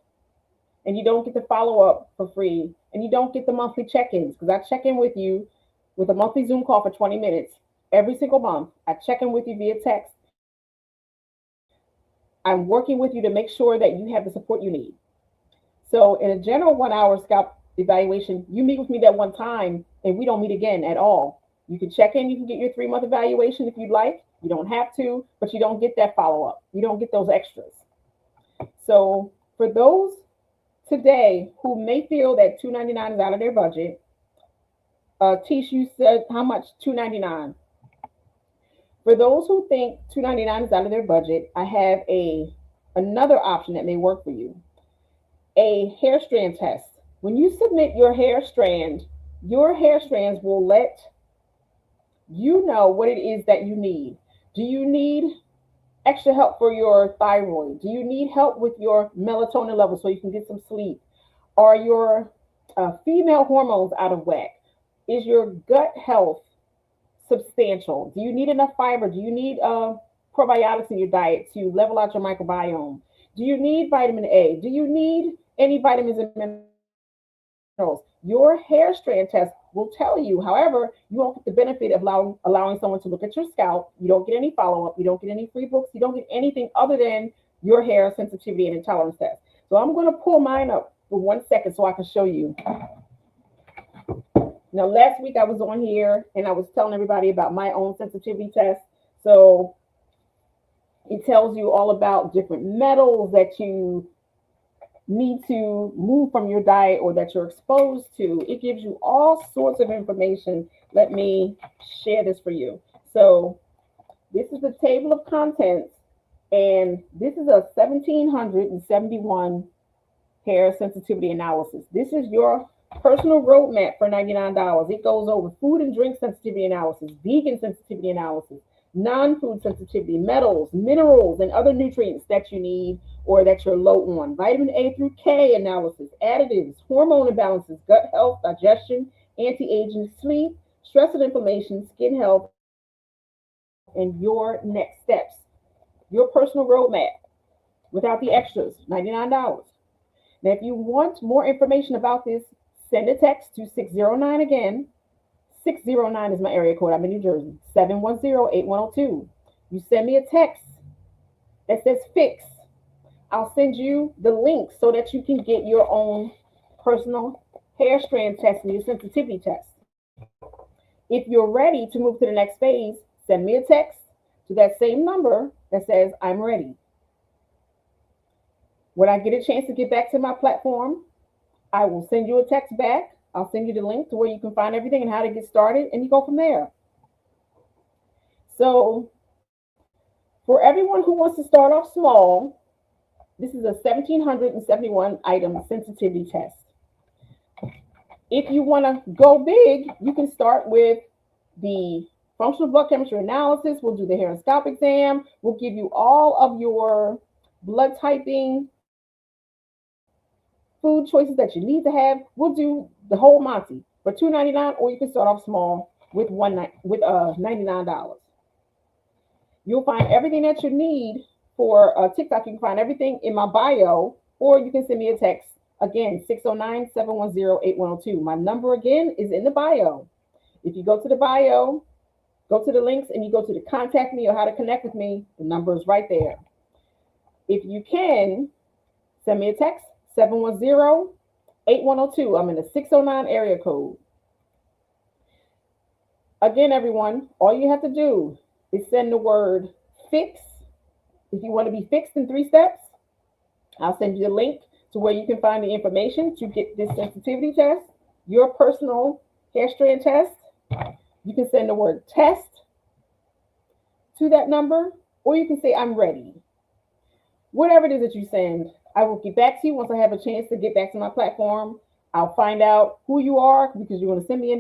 [SPEAKER 1] and you don't get the follow up for free, and you don't get the monthly check ins because I check in with you with a monthly Zoom call for 20 minutes every single month. I check in with you via text. I'm working with you to make sure that you have the support you need. So, in a general 1 hour scalp evaluation, you meet with me that one time and we don't meet again at all. You can check in, you can get your 3 month evaluation if you'd like. You don't have to, but you don't get that follow up. You don't get those extras. So, for those today who may feel that 299 is out of their budget, Tish, you said how much? 299. For those who think 299 is out of their budget, I have a another option that may work for you. A hair strand test. When you submit your hair strands will let you know what it is that you need. Do you need extra help for your thyroid? Do you need help with your melatonin level so you can get some sleep? Are your female hormones out of whack? Is your gut health substantial? Do you need enough fiber? Do you need probiotics in your diet to level out your microbiome? Do you need vitamin A? Do you need any vitamins and minerals? Your hair strand test will tell you. However, you won't get the benefit of allowing someone to look at your scalp. You don't get any follow up. You don't get any free books. You don't get anything other than your hair sensitivity and intolerance test. So I'm going to pull mine up for 1 second so I can show you. Now, last week I was on here and I was telling everybody about my own sensitivity test. So it tells you all about different metals that you need to move from your diet or that you're exposed to. It gives you all sorts of information. Let me share this for you. So this is the table of contents, and this is a 1771 hair sensitivity analysis. This is your personal roadmap for $99. It goes over food and drink sensitivity analysis, vegan sensitivity analysis, non-food sensitivity, metals, minerals, and other nutrients that you need or that you're low on, vitamin A through K analysis, additives, hormone imbalances, gut health, digestion, anti-aging, sleep, stress and inflammation, skin health, and your next steps. Your personal roadmap without the extras, $99. Now, if you want more information about this, send a text to 609 again. 609 is my area code. I'm in New Jersey. 710-8102. You send me a text that says fix. I'll send you the link so that you can get your own personal hair strand test and your sensitivity test. If you're ready to move to the next phase, send me a text to that same number that says I'm ready. When I get a chance to get back to my platform, I will send you a text back. I'll send you the link to where you can find everything and how to get started, and you go from there. So, for everyone who wants to start off small, this is a 1771 item sensitivity test. If you want to go big, you can start with the functional blood chemistry analysis. We'll do the hair and scalp exam. We'll give you all of your blood typing, food choices that you need to have. We'll do the whole Monty for $299, or you can start off small with $99. You'll find everything that you need for TikTok. You can find everything in my bio, or you can send me a text. Again, 609-710-8102. My number again is in the bio. If you go to the bio, go to the links, and you go to the contact me or how to connect with me, the number is right there. If you can, send me a text, 710-8102. I'm in the 609 area code. Again, everyone, all you have to do is send the word fix. If you want to be fixed in 3 steps, I'll send you the link to where you can find the information to get this sensitivity test, your personal hair strand test. You can send the word test to that number, or you can say, I'm ready. Whatever it is that you send, I will get back to you once I have a chance to get back to my platform. I'll find out who you are because you're going to send me a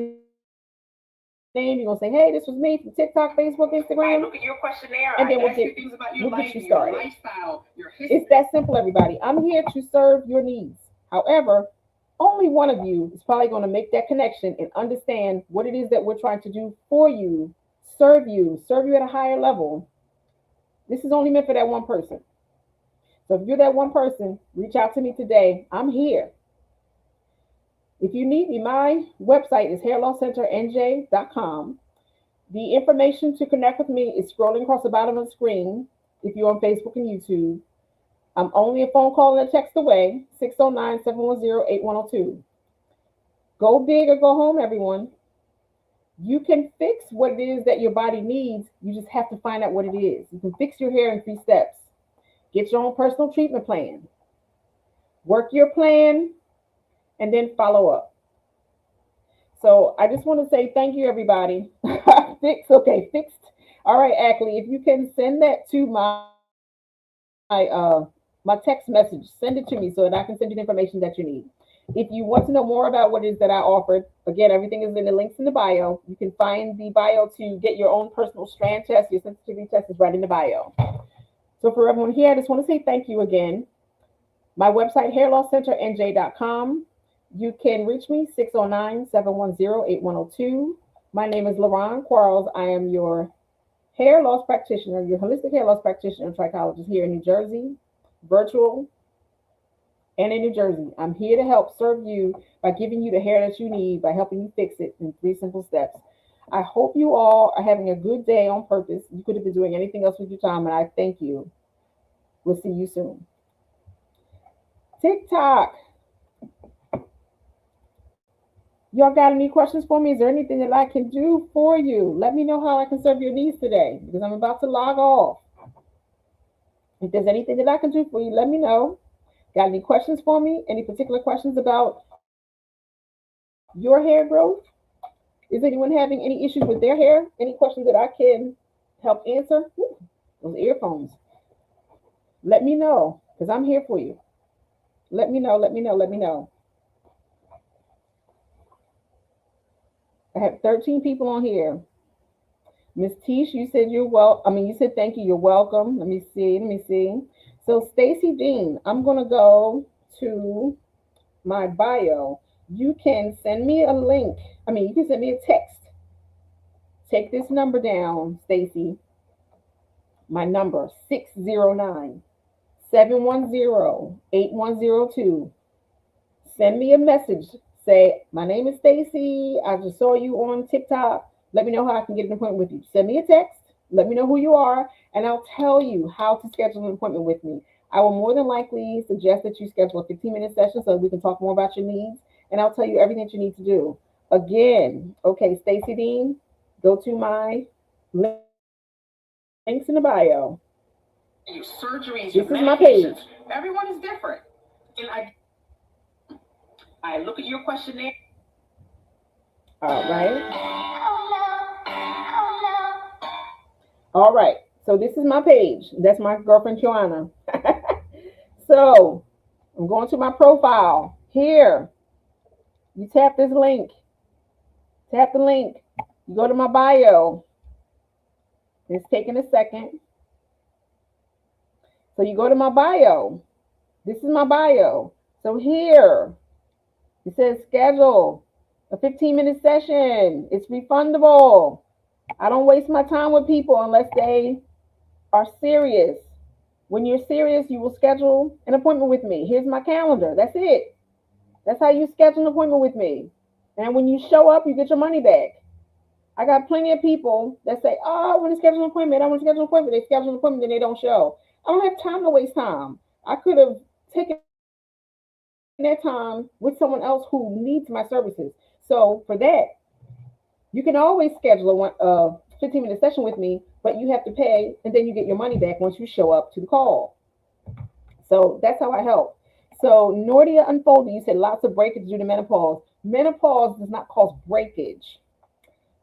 [SPEAKER 1] name. You're going to say, hey, this was me from TikTok, Facebook, Instagram. I look at your questionnaire.
[SPEAKER 2] And then
[SPEAKER 1] And then
[SPEAKER 2] I ask you
[SPEAKER 1] we'll
[SPEAKER 2] things
[SPEAKER 1] get
[SPEAKER 2] about your
[SPEAKER 1] you
[SPEAKER 2] life and
[SPEAKER 1] started.
[SPEAKER 2] your lifestyle, your
[SPEAKER 1] It's
[SPEAKER 2] history.
[SPEAKER 1] that simple, everybody. I'm here to serve your needs. However, only one of you is probably going to make that connection and understand what it is that we're trying to do for you, serve you at a higher level. This is only meant for that one person. So if you're that one person, reach out to me today. I'm here. If you need me, my website is hairlosscenternj.com. The information to connect with me is scrolling across the bottom of the screen if you're on Facebook and YouTube. I'm only a phone call and a text away, 609-710-8102. Go big or go home, everyone. You can fix what it is that your body needs. You just have to find out what it is. You can fix your hair in 3 steps. Get your own personal treatment plan. Work your plan and then follow up. So I just want to say thank you, everybody. Fixed. All right, Ackley, if you can send that to my text message, send it to me so that I can send you the information that you need. If you want to know more about what it is that I offered, again, everything is in the links in the bio. You can find the bio to get your own personal strand test. Your sensitivity test is right in the bio. So for everyone here, I just want to say thank you again. My website, hairlosscenternj.com. You can reach me 609-710-8102. My name is LaRon Quarles. I am your hair loss practitioner, your holistic hair loss practitioner and trichologist here in New Jersey, virtual and in New Jersey. I'm here to help serve you by giving you the hair that you need, by helping you fix it in 3 simple steps. I hope you all are having a good day on purpose. You could have been doing anything else with your time, and I thank you. We'll see you soon. TikTok. Y'all got any questions for me? Is there anything that I can do for you? Let me know how I can serve your needs today because I'm about to log off. If there's anything that I can do for you, let me know. Got any questions for me? Any particular questions about your hair growth? Is anyone having any issues with their hair? Any questions that I can help answer? Ooh, those earphones. Let me know because I'm here for you. Let me know. I have 13 people on here. Miss Tish, you said you're well. I mean, you said thank you. You're welcome. Let me see. So Stacy Dean, I'm gonna go to my bio. You can send me a link. I mean, you can send me a text. Take this number down, Stacy. My number 609-710-8102. Send me a message. Say, my name is Stacy. I just saw you on TikTok. Let me know how I can get an appointment with you. Send me a text. Let me know who you are, and I'll tell you how to schedule an appointment with me. I will more than likely suggest that you schedule a 15-minute session so we can talk more about your needs, and I'll tell you everything that you need to do. Again, okay, Stacy Dean, go to my links in the bio.
[SPEAKER 2] Your
[SPEAKER 1] This is my
[SPEAKER 2] surgeries, your
[SPEAKER 1] page.
[SPEAKER 2] medications. Everyone is different. And I look at your questionnaire.
[SPEAKER 1] All right. All right. So this is my page. That's my girlfriend Joanna. So I'm going to my profile. Here, you tap this link. Tap the link. You go to my bio. It's taking a second. So you go to my bio. This is my bio. So here, it says schedule a 15-minute session. It's refundable. I don't waste my time with people unless they are serious. When you're serious, you will schedule an appointment with me. Here's my calendar. That's it. That's how you schedule an appointment with me. And when you show up, you get your money back. I got plenty of people that say, oh, I want to schedule an appointment. I want to schedule an appointment. They schedule an appointment, then they don't show. I don't have time to waste time. I could have taken that time with someone else who needs my services. So for that, you can always schedule a 15-minute session with me, but you have to pay, and then you get your money back once you show up to the call. So that's how I help. So Nordia Unfolded, you said lots of breakage due to menopause. Menopause does not cause breakage.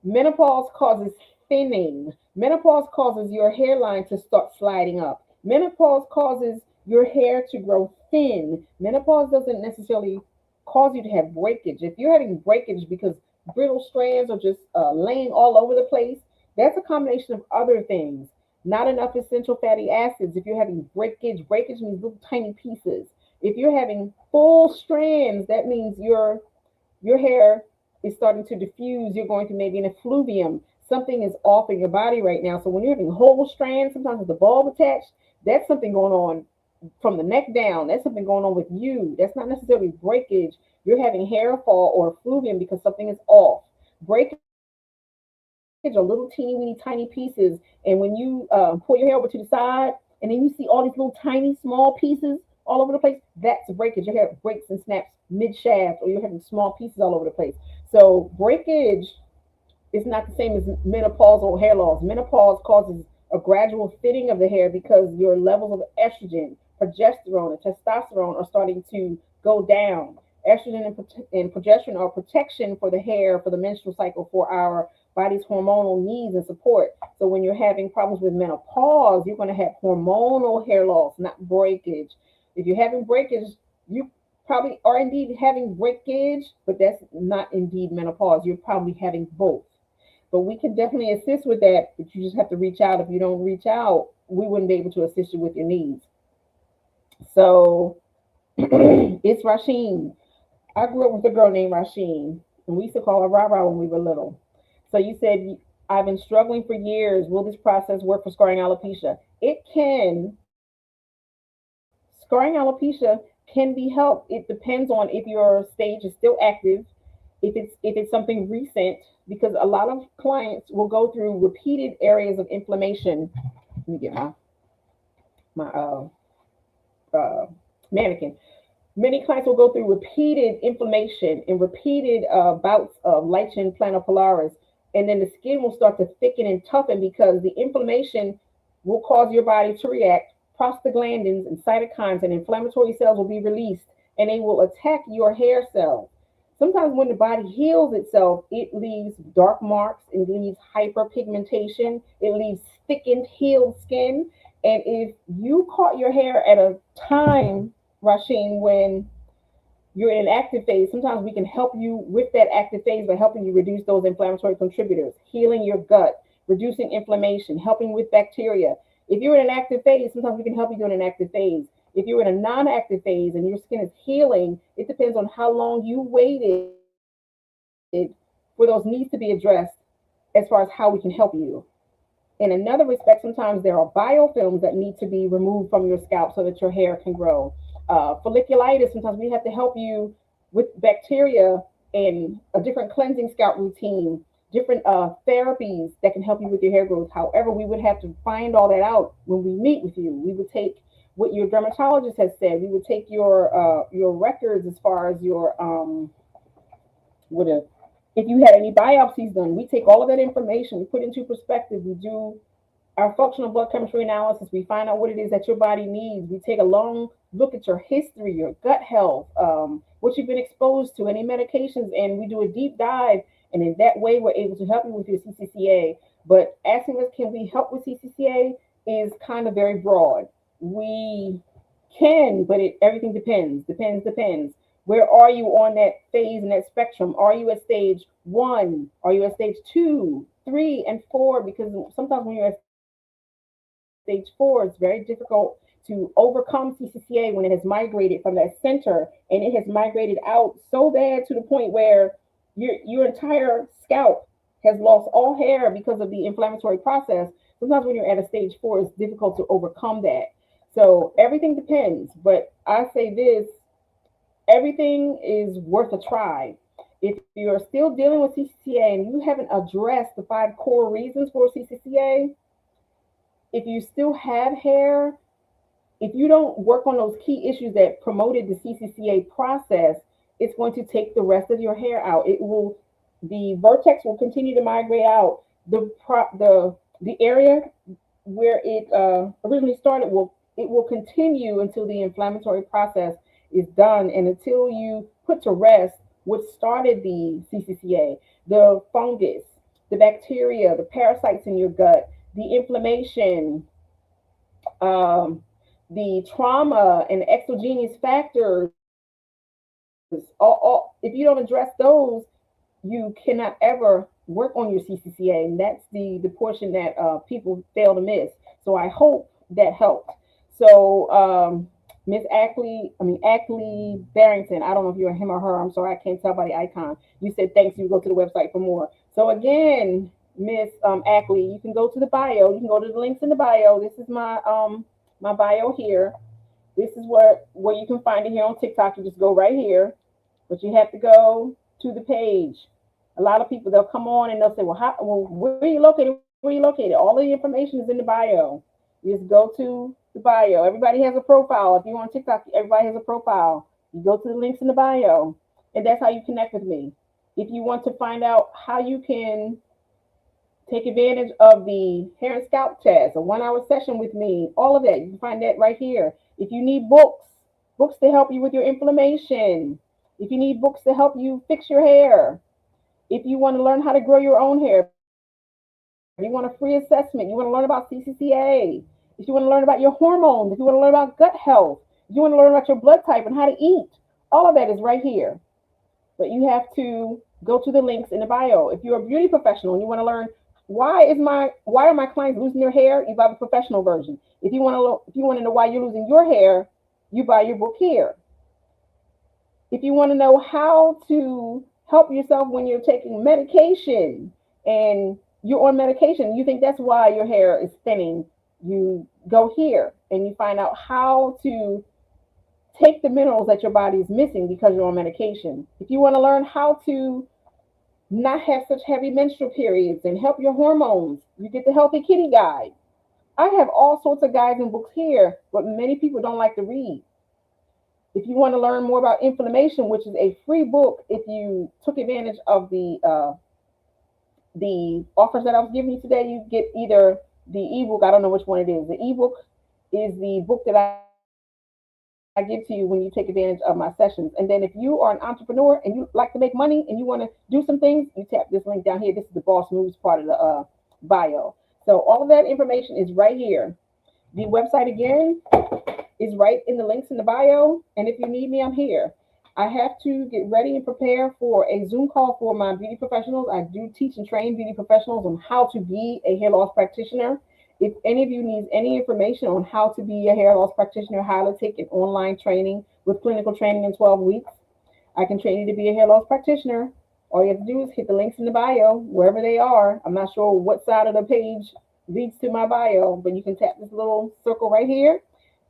[SPEAKER 1] Menopause causes thinning. Menopause causes your hairline to start sliding up. Menopause causes your hair to grow thin. Menopause doesn't necessarily cause you to have breakage. If you're having breakage because brittle strands are just laying all over the place, that's a combination of other things. Not enough essential fatty acids. If you're having breakage, breakage means little tiny pieces. If you're having full strands, that means your hair is starting to diffuse. You're going through maybe an effluvium. Something is off in your body right now. So when you're having whole strands, sometimes with the bulb attached, that's something going on from the neck down. That's something going on with you. That's not necessarily breakage. You're having hair fall or effluvium because something is off. Breakage are little teeny weeny tiny pieces. And when you pull your hair over to the side and then you see all these little tiny small pieces all over the place, that's breakage. Your hair breaks and snaps mid shaft, or you're having small pieces all over the place. So breakage is not the same as menopausal hair loss. Menopause causes a gradual thinning of the hair because your levels of estrogen, progesterone, and testosterone are starting to go down. Estrogen and progesterone are protection for the hair, for the menstrual cycle, for our body's hormonal needs and support. So when you're having problems with menopause, you're going to have hormonal hair loss, not breakage. If you're having breakage, you probably are indeed having breakage, but that's not indeed menopause. You're probably having both. But we can definitely assist with that, but you just have to reach out. If you don't reach out, we wouldn't be able to assist you with your needs. So it's Rasheen. I grew up with a girl named Rasheen, and we used to call her Rara when we were little. So you said, I've been struggling for years. Will this process work for scarring alopecia? It can. Scarring alopecia can be helped. It depends on if your stage is still active, if it's something recent, because a lot of clients will go through repeated areas of inflammation. Let me get my uh, mannequin. Many clients will go through repeated inflammation and repeated bouts of lichen planopilaris, and then the skin will start to thicken and toughen because the inflammation will cause your body to react. Prostaglandins and cytokines and inflammatory cells will be released, and they will attack your hair cells. Sometimes when the body heals itself, it leaves dark marks, it leaves hyperpigmentation, it leaves thickened, healed skin. And if you caught your hair at a time, Rasheen, when you're in an active phase, sometimes we can help you with that active phase by helping you reduce those inflammatory contributors, healing your gut, reducing inflammation, helping with bacteria. If you're in an active phase, sometimes we can help you during an active phase. If you're in a non-active phase and your skin is healing, it depends on how long you waited for those needs to be addressed as far as how we can help you. In another respect, sometimes there are biofilms that need to be removed from your scalp so that your hair can grow. Folliculitis, sometimes we have to help you with bacteria and a different cleansing scalp routine, different therapies that can help you with your hair growth. However, we would have to find all that out when we meet with you. We would take what your dermatologist has said. We would take your records as far as your what a if you had any biopsies done. We take all of that information, we put it into perspective. We do our functional blood chemistry analysis. We find out what it is that your body needs. We take a long look at your history, your gut health, what you've been exposed to, any medications, and we do a deep dive. And in that way, we're able to help you with your CCCA. But asking us, can we help with CCCA is kind of very broad. We can, but everything depends. Where are you on that phase and that spectrum? Are you at stage one? Are you at stage two, three, and four? Because sometimes when you're at stage four, it's very difficult to overcome CCCA when it has migrated from that center and it has migrated out so bad to the point where your entire scalp has lost all hair because of the inflammatory process. Sometimes when you're at a stage four, it's difficult to overcome that. So everything depends. But I say this, everything is worth a try. If you're still dealing with CCCA and you haven't addressed the 5 core reasons for CCCA, if you still have hair, if you don't work on those key issues that promoted the CCCA process, it's going to take the rest of your hair out. The vertex will continue to migrate out. The area where it originally started will continue until the inflammatory process is done and until you put to rest what started the CCCA, the fungus, the bacteria, the parasites in your gut, the inflammation, um, the trauma and exogenous factors. If you don't address those, you cannot ever work on your CCCA, and that's the portion that people fail to miss. So I hope that helped. So Miss Ackley Barrington. I don't know if you're him or her. I'm sorry, I can't tell by the icon. You said thanks. You go to the website for more. So again, Miss Ackley, you can go to the bio. You can go to the links in the bio. This is my bio here. This is where you can find it here on TikTok. You just go right here, but you have to go to the page. A lot of people, they'll come on and they'll say, well, where are you located? Where are you located? All of the information is in the bio. You just go to the bio. Everybody has a profile. If you're on TikTok, everybody has a profile. You go to the links in the bio, and that's how you connect with me. If you want to find out how you can take advantage of the hair and scalp test, a 1 hour session with me, all of that, you can find that right here. If you need books to help you with your inflammation, if you need books to help you fix your hair, if you want to learn how to grow your own hair, if you want a free assessment, you want to learn about CCCA, if you want to learn about your hormones, if you want to learn about gut health, if you want to learn about your blood type and how to eat, all of that is right here. But you have to go to the links in the bio. If you're a beauty professional and you want to learn why are my clients losing their hair, you buy the professional version. If you want to know why you're losing your hair, you buy your book here. If you want to know how to help yourself when you're taking medication and you're on medication, you think that's why your hair is thinning, you go here and you find out how to take the minerals that your body is missing because you're on medication. If you want to learn how to not have such heavy menstrual periods and help your hormones, you get the Healthy Kitty Guide. I have all sorts of guides and books here, but many people don't like to read. If you want to learn more about inflammation, which is a free book, if you took advantage of the offers that I was giving you today, you get either the ebook. I don't know which one it is. The ebook is the book that I give to you when you take advantage of my sessions. And then if you are an entrepreneur and you like to make money and you want to do some things, you tap this link down here. This is the Boss Moves part of the bio. So all of that information is right here. The website again is right in the links in the bio. And if you need me, I'm here. I have to get ready and prepare for a Zoom call for my beauty professionals. I do teach and train beauty professionals on how to be a hair loss practitioner. If any of you need any information on how to be a hair loss practitioner, how to take an online training with clinical training in 12 weeks, I can train you to be a hair loss practitioner. All you have to do is hit the links in the bio, wherever they are. I'm not sure what side of the page leads to my bio, but you can tap this little circle right here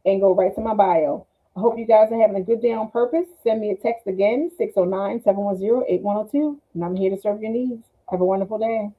[SPEAKER 1] and go right to my bio. I hope you guys are having a good day on purpose. Send me a text again, 609-710-8102, and I'm here to serve your needs. Have a wonderful day.